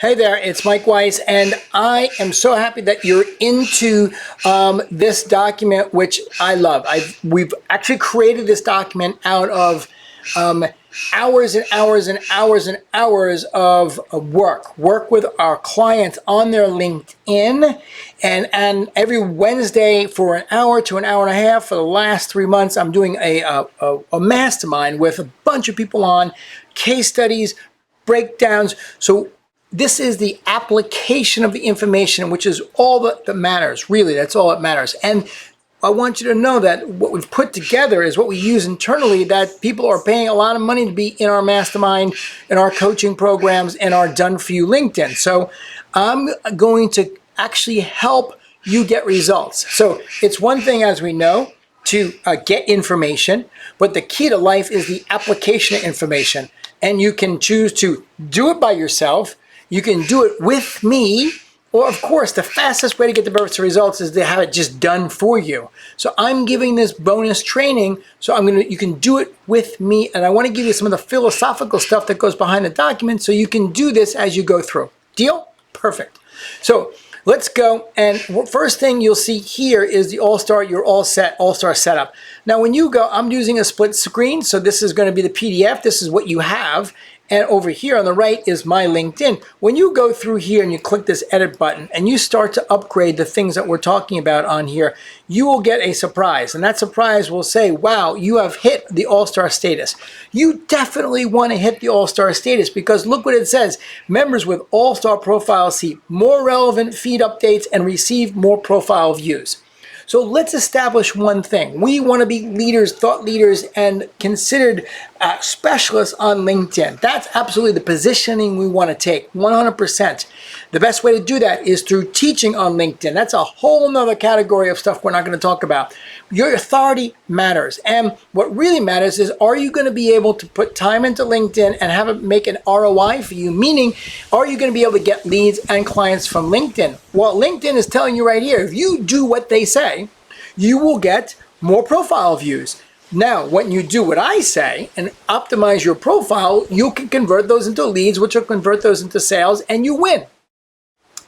Hey there, it's Mike Weiss, and I am so happy that you're into this document, which I love. We've actually created this document out of hours and hours and hours and hours of work with our clients on their LinkedIn, and every Wednesday for an hour to an hour and a half for the last 3 months, I'm doing a mastermind with a bunch of people on case studies, breakdowns. So this is the application of the information, which is all that matters. Really, that's all that matters. And I want you to know that what we've put together is what we use internally, that people are paying a lot of money to be in our mastermind, in our coaching programs, and our Done For You LinkedIn. So I'm going to actually help you get results. So it's one thing, as we know, to get information, but the key to life is the application of information. And you can choose to do it by yourself. You can do it with me, or of course, the fastest way to get the best results is to have it just done for you. So I'm giving this bonus training, so you can do it with me, and I want to give you some of the philosophical stuff that goes behind the document so you can do this as you go through. Deal? Perfect. So let's go, and first thing you'll see here is the All-Star, you're all set, All-Star setup. Now when you go, I'm using a split screen, so this is going to be the PDF, this is what you have. And over here on the right is my LinkedIn. When you go through here and you click this edit button and you start to upgrade the things that we're talking about on here, you will get a surprise. And that surprise will say, wow, you have hit the All-Star status. You definitely want to hit the All-Star status because look what it says. Members with All-Star profiles see more relevant feed updates and receive more profile views. So let's establish one thing. We want to be leaders, thought leaders, and considered specialists on LinkedIn. That's absolutely the positioning we want to take, 100%. The best way to do that is through teaching on LinkedIn. That's a whole nother category of stuff we're not going to talk about. Your authority matters. And what really matters is, are you going to be able to put time into LinkedIn and have it make an ROI for you? Meaning, are you going to be able to get leads and clients from LinkedIn? Well, LinkedIn is telling you right here, if you do what they say, you will get more profile views. Now, when you do what I say and optimize your profile, you can convert those into leads, which will convert those into sales, and you win.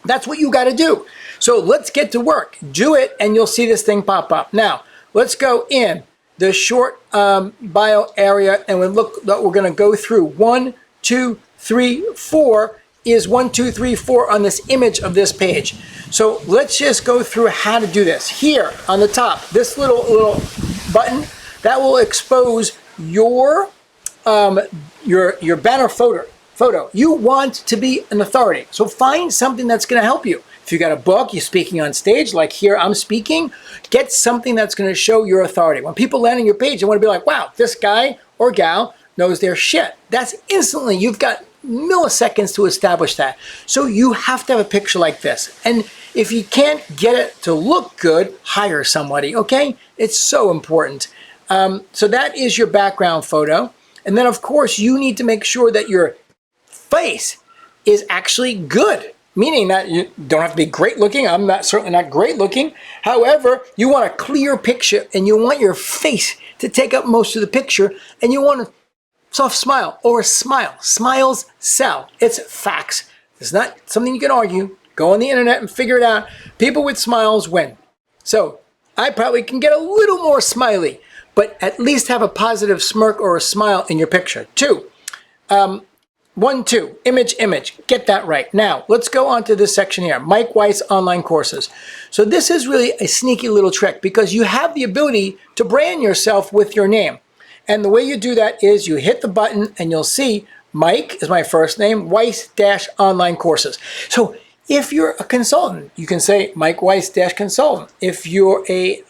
That's what you got to do. So let's get to work. Do it, and you'll see this thing pop up. Now, let's go in the short bio area, and we look that we're going to go through 1, 2, 3, 4 is 1, 2, 3, 4 on this image of this page. So let's just go through how to do this. Here on the top, this little button that will expose your banner photo. You want to be an authority, so find something that's going to help you. If you got a book, you're speaking on stage, like here I'm speaking, get something that's going to show your authority. When people land on your page, they want to be like, wow, this guy or gal knows their shit. That's instantly, you've got milliseconds to establish that. So you have to have a picture like this. And if you can't get it to look good, hire somebody, okay? It's so important. So that is your background photo. And then of course you need to make sure that your face is actually good. Meaning that you don't have to be great looking. I'm certainly not great looking. However, you want a clear picture and you want your face to take up most of the picture, and you want a soft smile or a smile. Smiles sell. It's facts. It's not something you can argue. Go on the internet and figure it out. People with smiles win. So I probably can get a little more smiley, but at least have a positive smirk or a smile in your picture. 2, 1, 2, image, get that right. Now, let's go on to this section here, Mike Weiss online courses. So this is really a sneaky little trick because you have the ability to brand yourself with your name. And the way you do that is you hit the button and you'll see Mike is my first name, Weiss-online courses. So if you're a consultant, you can say Mike Weiss-consultant. If you're a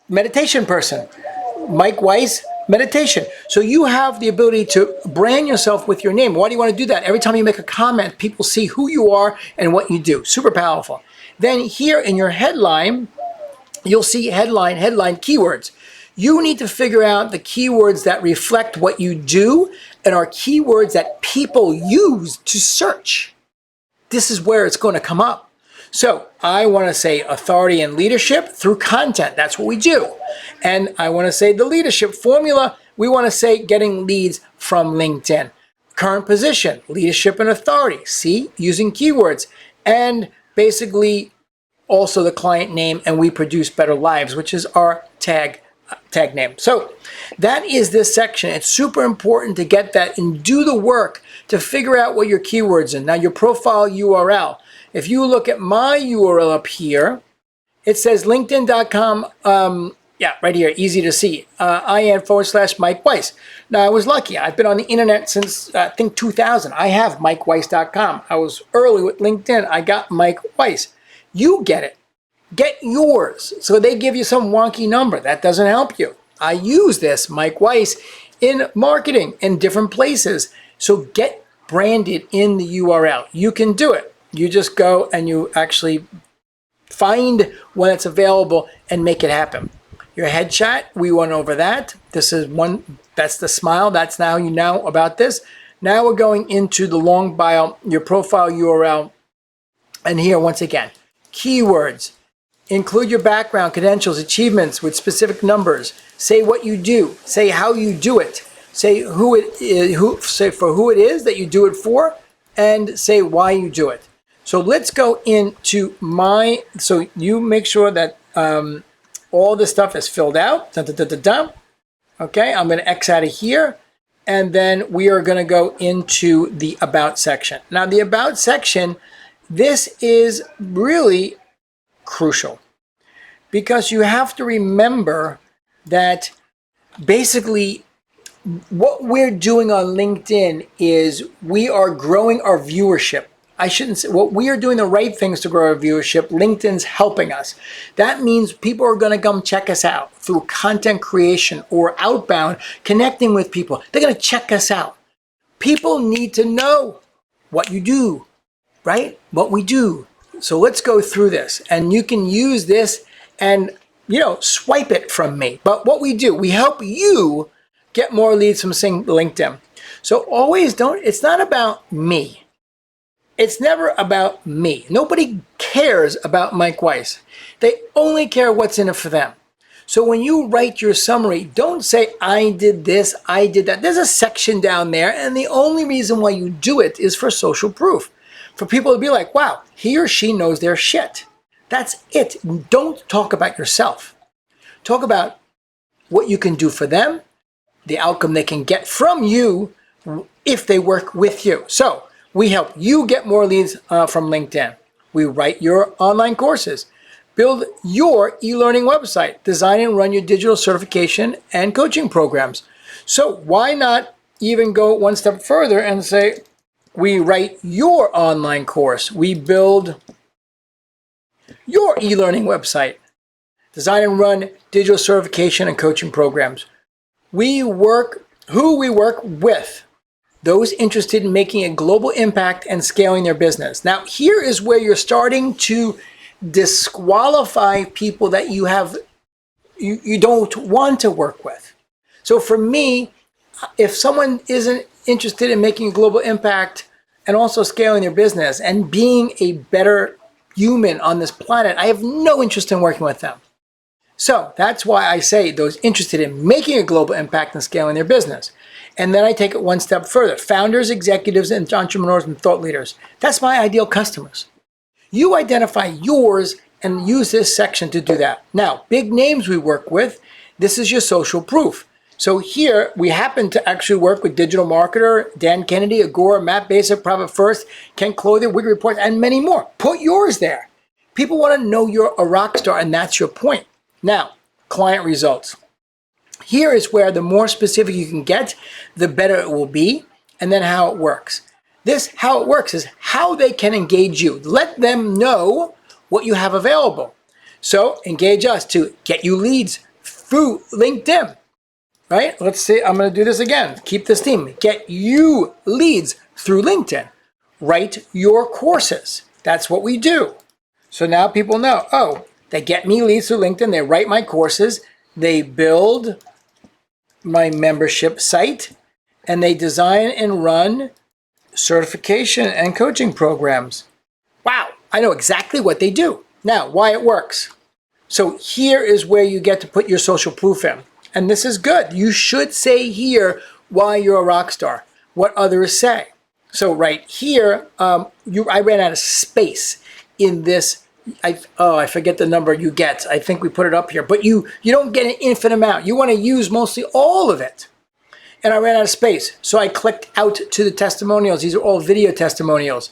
meditation person, Mike Weiss meditation. So you have the ability to brand yourself with your name. Why do you want to do that? Every time you make a comment, people see who you are and what you do. Super powerful. Then here in your headline, you'll see headline keywords. You need to figure out the keywords that reflect what you do and are keywords that people use to search. This is where it's going to come up. So I want to say authority and leadership through content. That's what we do. And I want to say the leadership formula we want to say getting leads from LinkedIn. Current position, leadership and authority. See, using keywords. And basically also the client name, and we produce better lives, which is our tag name. So that is this section. It's super important to get that and do the work to figure out what your keywords are. Now your profile URL. If you look at my URL up here, it says linkedin.com, yeah, right here, easy to see, IN/Mike Weiss. Now, I was lucky. I've been on the internet since, I think, 2000. I have MikeWeiss.com. I was early with LinkedIn. I got Mike Weiss. You get it. Get yours. So they give you some wonky number. That doesn't help you. I use this, Mike Weiss, in marketing in different places. So get branded in the URL. You can do it. You just go and you actually find when it's available and make it happen. Your headshot, we went over that. This is one, that's the smile. That's now you know about this. Now we're going into the long bio, your profile URL. And here, once again, keywords. Include your background, credentials, achievements with specific numbers. Say what you do. Say how you do it. Say who it is, say for who it is that you do it for, and say why you do it. So let's go into my, so you make sure that all this stuff is filled out. Dun, dun, dun, dun, dun. Okay, I'm going to X out of here. And then we are going to go into the About section. Now, the About section, this is really crucial because you have to remember that basically what we're doing on LinkedIn is we are growing our viewership. I shouldn't say, well, we are doing the right things to grow our viewership. LinkedIn's helping us. That means people are going to come check us out through content creation or outbound, connecting with people. They're going to check us out. People need to know what you do, right? What we do. So let's go through this. And you can use this and, swipe it from me. But what we do, we help you get more leads from LinkedIn. So always it's not about me. It's never about me. Nobody cares about Mike Weiss. They only care what's in it for them. So when you write your summary, don't say, I did this, I did that. There's a section down there, and the only reason why you do it is for social proof. For people to be like, wow, he or she knows their shit. That's it. Don't talk about yourself. Talk about what you can do for them, the outcome they can get from you if they work with you. So we help you get more leads from LinkedIn. We write your online courses, build your e-learning website, design and run your digital certification and coaching programs. So why not even go one step further and say, we write your online course, we build your e-learning website, design and run digital certification and coaching programs. We work with those interested in making a global impact and scaling their business. Now, here is where you're starting to disqualify people that you don't want to work with. So for me, if someone isn't interested in making a global impact and also scaling their business and being a better human on this planet, I have no interest in working with them. So that's why I say those interested in making a global impact and scaling their business. And then I take it one step further. Founders, executives, and entrepreneurs and thought leaders. That's my ideal customers. You identify yours and use this section to do that. Now, big names we work with, this is your social proof. So here we happen to actually work with Digital Marketer, Dan Kennedy, Agora, Matt Basic, Profit First, Ken Clothier, Wig Report, and many more. Put yours there. People want to know you're a rock star, and that's your point. Now, client results. Here is where the more specific you can get, the better it will be, and then how it works. How it works is how they can engage you. Let them know what you have available. So engage us to get you leads through LinkedIn, right? Let's see, I'm going to do this again. Keep this theme. Get you leads through LinkedIn. Write your courses. That's what we do. So now people know, oh, they get me leads through LinkedIn. They write my courses. They build my membership site, and they design and run certification and coaching programs. Wow, I know exactly what they do. Now, why it works. So here is where you get to put your social proof in. And this is good. You should say here why you're a rock star, what others say. So right here, I ran out of space in this. I forget the number you get. I think we put it up here. But you don't get an infinite amount. You want to use mostly all of it. And I ran out of space. So I clicked out to the testimonials. These are all video testimonials.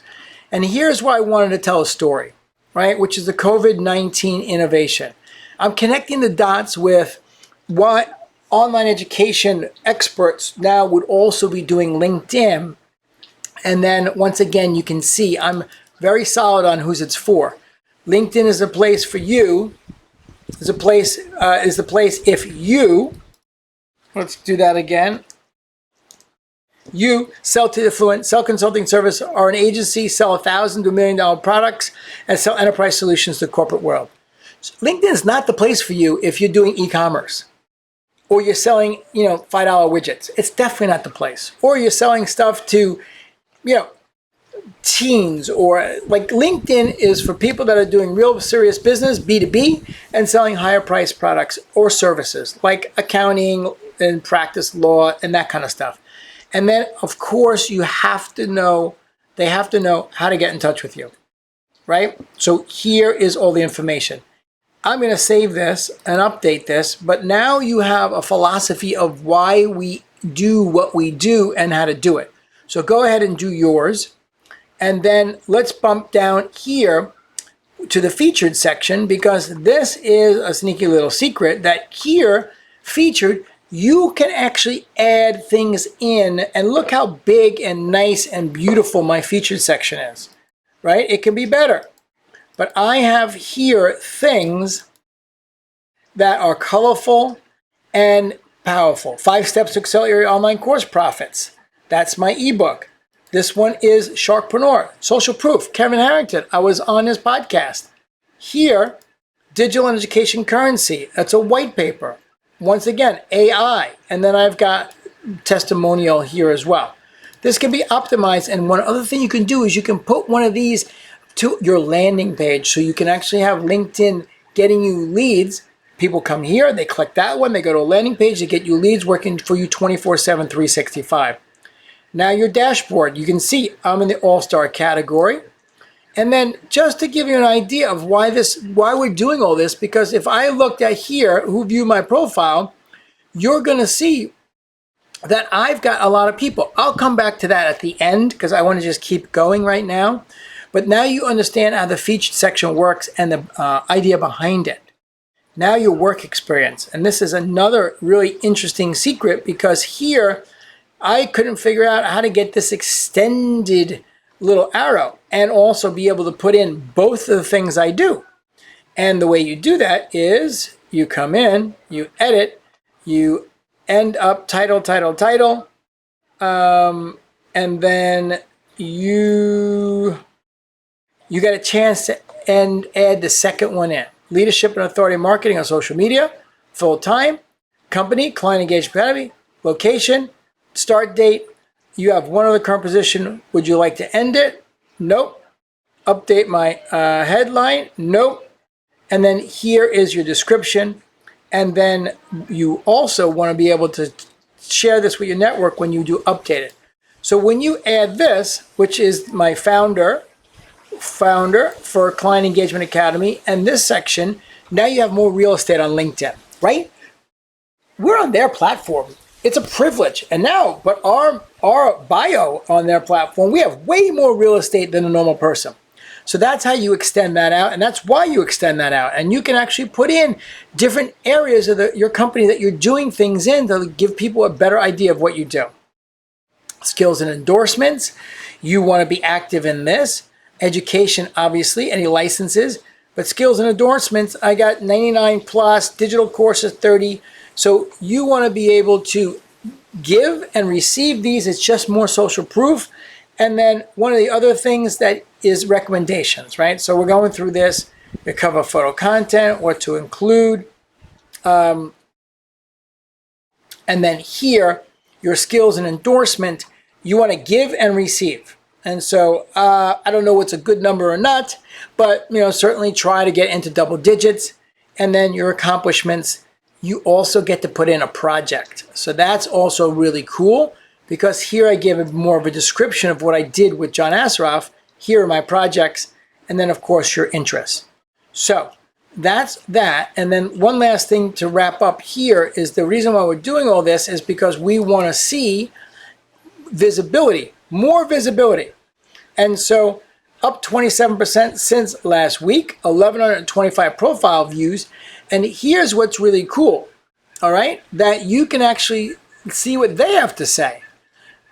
And here's why I wanted to tell a story, right? Which is the COVID-19 innovation. I'm connecting the dots with what online education experts now would also be doing LinkedIn. And then once again, you can see I'm very solid on who's it's for. LinkedIn is a place for you. Is the place if you, let's do that again. You sell to affluent, sell consulting service, are an agency, sell $1,000 to $1 million products, and sell enterprise solutions to the corporate world. So LinkedIn is not the place for you if you're doing e-commerce or you're selling, $5 widgets. It's definitely not the place. Or you're selling stuff to, teens, or like LinkedIn is for people that are doing real serious business, B2B, and selling higher priced products or services like accounting and practice law and that kind of stuff. And then, of course, they have to know how to get in touch with you, right? So here is all the information. I'm going to save this and update this, but now you have a philosophy of why we do what we do and how to do it. So go ahead and do yours. And then let's bump down here to the featured section, because this is a sneaky little secret that here, featured, you can actually add things in, and look how big and nice and beautiful my featured section is, right? It can be better. But I have here things that are colorful and powerful. 5 Steps to Accelerate Your Online Course Profits. That's my ebook. This one is Sharkpreneur, Social Proof, Kevin Harrington. I was on his podcast. Here, Digital and Education Currency. That's a white paper. Once again, AI. And then I've got testimonial here as well. This can be optimized. And one other thing you can do is you can put one of these to your landing page. So you can actually have LinkedIn getting you leads. People come here, they click that one, they go to a landing page, they get you leads working for you 24/7, 365. Now your dashboard, you can see I'm in the all-star category. And then just to give you an idea of why we're doing all this, because if I looked at here, who view my profile, you're going to see that I've got a lot of people. I'll come back to that at the end because I want to just keep going right now. But now you understand how the featured section works and the idea behind it. Now your work experience. And this is another really interesting secret, because here I couldn't figure out how to get this extended little arrow and also be able to put in both of the things I do. And the way you do that is you come in, you edit, you end up title, and then you get a chance to add the second one in. Leadership and authority marketing on social media, full time, company, client engagement academy, location, start date. You have one other current position. Would you like to end it? Nope. Update my headline? Nope. And then here is your description. And then you also want to be able to share this with your network when you do update it. So when you add this, which is my founder for Client Engagement Academy, and this section, now you have more real estate on LinkedIn, right? We're on their platform. It's a privilege. And now, but our bio on their platform, we have way more real estate than a normal person. So that's how you extend that out, and that's why you extend that out. And you can actually put in different areas of your company that you're doing things in to give people a better idea of what you do. Skills and endorsements, you want to be active in this. Education, obviously, any licenses. But skills and endorsements, I got 99 plus, digital courses 30. So you want to be able to give and receive these. It's just more social proof. And then one of the other things that is recommendations, right? So we're going through this. You cover photo content, what to include. And then here, your skills and endorsement, you want to give and receive. And so I don't know what's a good number or not, but certainly try to get into double digits. And then your accomplishments, you also get to put in a project. So that's also really cool, because here I give more of a description of what I did with John Assaraf. Here are my projects, and then of course your interests. So that's that. And then one last thing to wrap up here is the reason why we're doing all this is because we want to see visibility, more visibility. And so up 27% since last week, 1,125 profile views. And here's what's really cool, all right, that you can actually see what they have to say.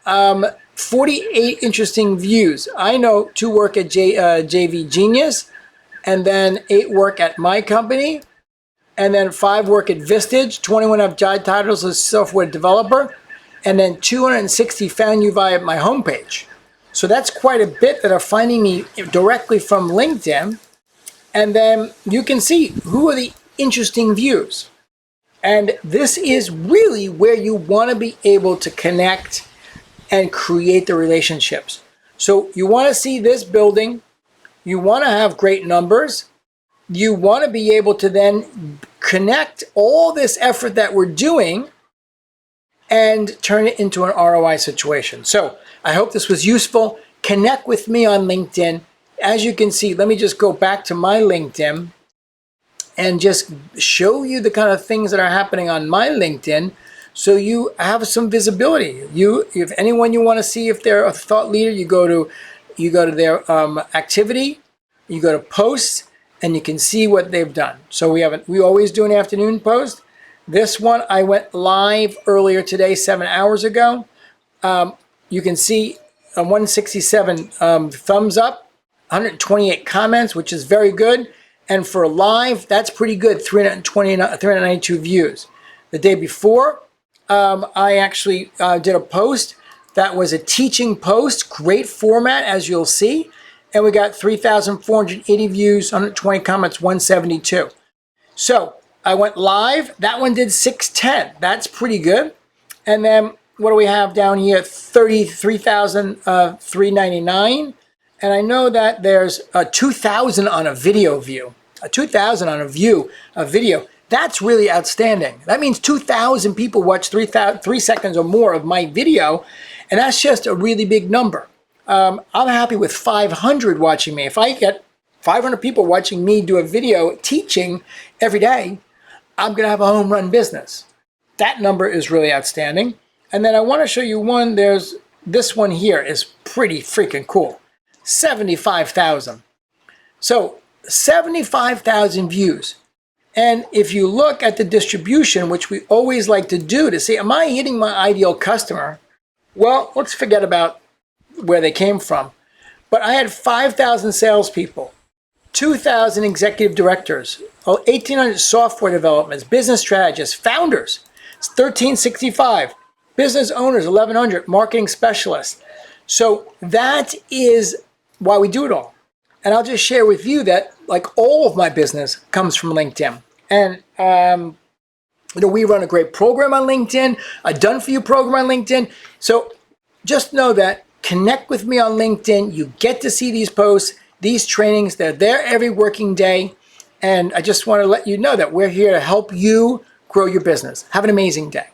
48 interesting views. I know 2 work at JV Genius, and then 8 work at my company, and then 5 work at Vistage, 21 have job titles as software developer, and then 260 found you via my homepage. So that's quite a bit that are finding me directly from LinkedIn. And then you can see who are the interesting views. And this is really where you want to be able to connect and create the relationships. So you want to see this building. You want to have great numbers. You want to be able to then connect all this effort that we're doing and turn it into an ROI situation. So I hope this was useful. Connect with me on LinkedIn. As you can see, let me just go back to my LinkedIn and just show you the kind of things that are happening on my LinkedIn so you have some visibility. If anyone you want to see if they're a thought leader, you go to their activity, you go to posts, and you can see what they've done. So we always do an afternoon post. This one, I went live earlier today, 7 hours ago. You can see 167 thumbs up, 128 comments, which is very good. And for live, that's pretty good, 392 views. The day before, I actually did a post that was a teaching post, great format, as you'll see. And we got 3,480 views, 120 comments, 172. So I went live. That one did 610. That's pretty good. And then what do we have down here? 33,399. And I know that there's a 2,000 on a video view. A 2,000 on a video. That's really outstanding. That means 2,000 people watch 3 seconds or more of my video. And that's just a really big number. I'm happy with 500 watching me. If I get 500 people watching me do a video teaching every day, I'm going to have a home run business. That number is really outstanding. And then I want to show you one. There's this one here is pretty freaking cool. 75,000. So 75,000 views. And if you look at the distribution, which we always like to do to see, am I hitting my ideal customer? Well, let's forget about where they came from. But I had 5,000 salespeople, 2,000 executive directors, 1,800 software developments, business strategists, founders, 1,365, business owners, 1,100, marketing specialists. So that is why we do it all. And I'll just share with you that like all of my business comes from LinkedIn. And we run a great program on LinkedIn, a done-for-you program on LinkedIn. So just know that connect with me on LinkedIn. You get to see these posts, these trainings. They're there every working day. And I just want to let you know that we're here to help you grow your business. Have an amazing day.